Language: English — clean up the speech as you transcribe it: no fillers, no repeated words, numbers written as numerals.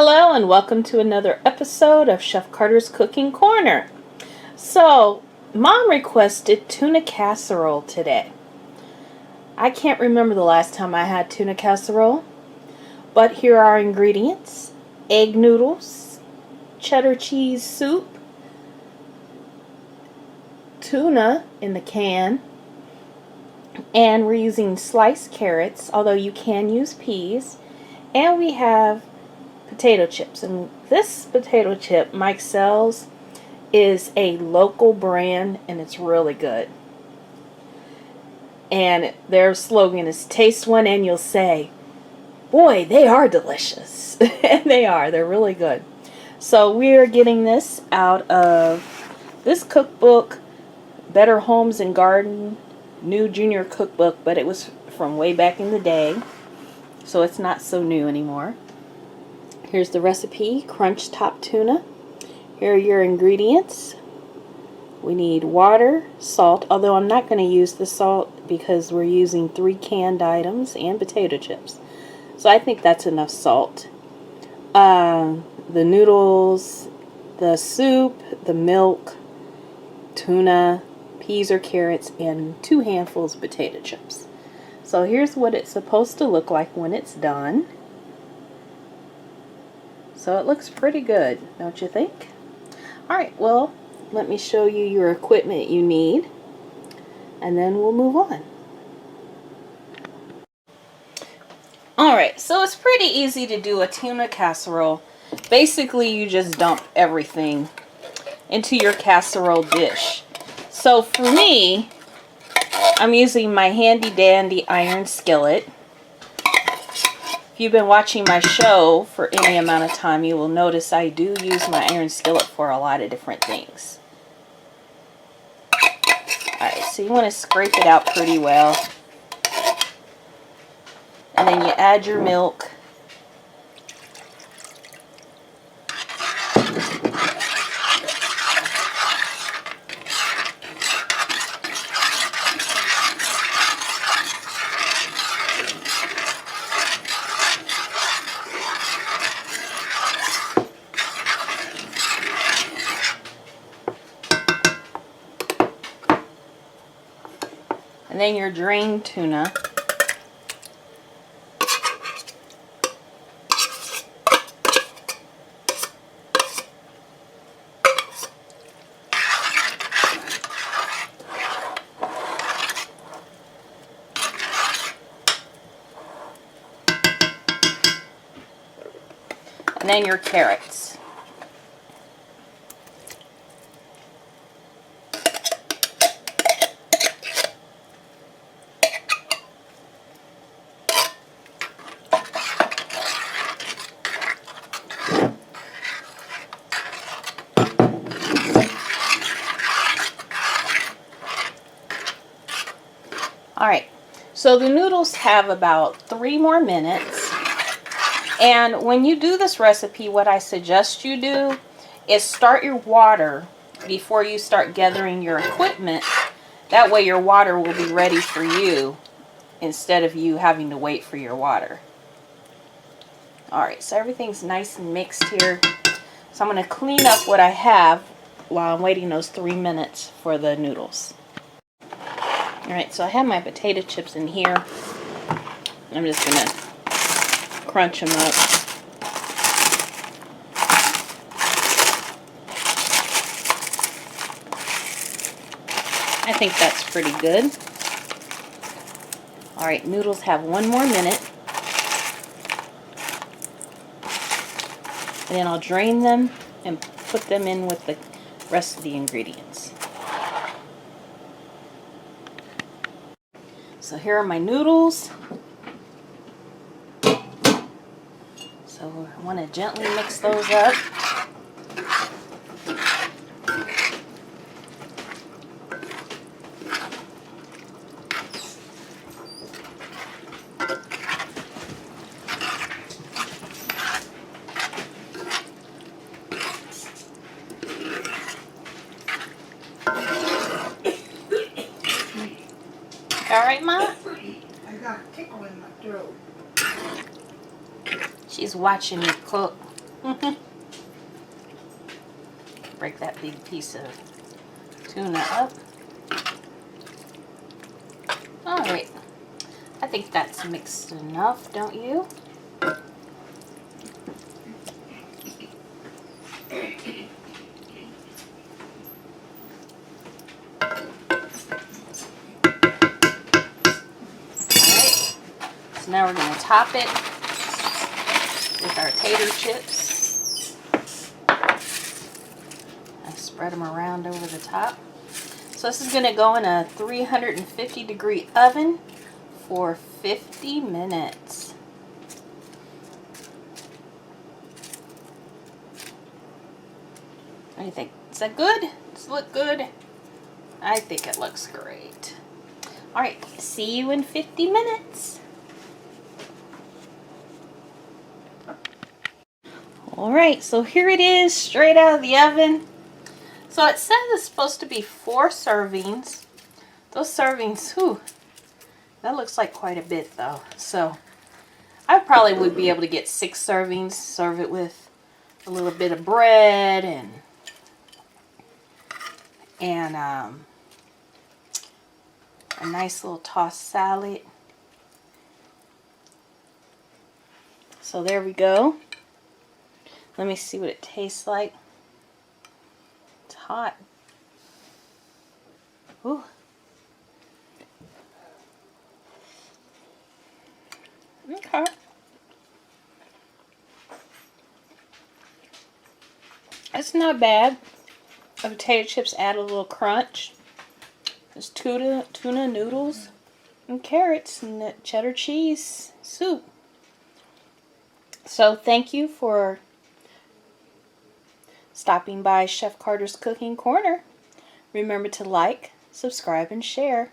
Hello and welcome to another episode of Chef Carter's Cooking Corner. So, Mom requested tuna casserole today. I can't remember the last time I had tuna casserole, but here are our ingredients: egg noodles, cheddar cheese soup, tuna in the can, and we're using sliced carrots, although you can use peas, and we have potato chips. And this potato chip Mike sells is a local brand and it's really good. And their slogan is taste one and you'll say, boy, they are delicious. And they are. They're really good. So we are getting this out of this cookbook, Better Homes and Garden New Junior Cookbook, but it was from way back in the day, so it's not so new anymore. Here's the recipe: crunch top tuna. Here are your ingredients. We need water, salt, although I'm not going to use the salt because we're using 3 canned items and potato chips. So I think that's enough salt. The noodles, the soup, the milk, tuna, peas or carrots, and 2 handfuls of potato chips. So here's what it's supposed to look like when it's done. So it looks pretty good, don't you think? Alright, well, let me show you your equipment you need, and then we'll move on. Alright, so it's pretty easy to do a tuna casserole. Basically, you just dump everything into your casserole dish. So for me, I'm using my handy dandy iron skillet. If you've been watching my show for any amount of time, you will notice I do use my iron skillet for a lot of different things. Alright, so you want to scrape it out pretty well. And then you add your milk. And then your drained tuna. And then your carrots. Alright, so the noodles have about 3 more minutes. And when you do this recipe, what I suggest you do is start your water before you start gathering your equipment. That way your water will be ready for you instead of you having to wait for your water. Alright, so everything's nice and mixed here. So I'm going to clean up what I have while I'm waiting those 3 minutes for the noodles. Alright, so I have my potato chips in here. I'm just going to crunch them up. I think that's pretty good. Alright, noodles have 1 more minute. And then I'll drain them and put them in with the rest of the ingredients. So here are my noodles. So I want to gently mix those up. All right, Ma? I got a tickle in my throat. She's watching me cook. Break that big piece of tuna up. Alright, I think that's mixed enough, don't you? Alright, so now we're going to top it with our tater chips. I spread them around over the top. So this is going to go in a 350-degree oven for 50 minutes. What do you think? Is that good? Does it look good? I think it looks great. Alright, see you in 50 minutes. Alright, so here it is, straight out of the oven. So it says it's supposed to be 4 servings. Those servings, whew, that looks like quite a bit though. So I probably would be able to get 6 servings, serve it with a little bit of bread and a nice little tossed salad. So there we go. Let me see what it tastes like. It's hot. Ooh. Okay. It's not bad. The potato chips add a little crunch. There's tuna noodles and carrots and that cheddar cheese soup. So thank you for stopping by Chef Carter's Cooking Corner. Remember to like, subscribe, and share.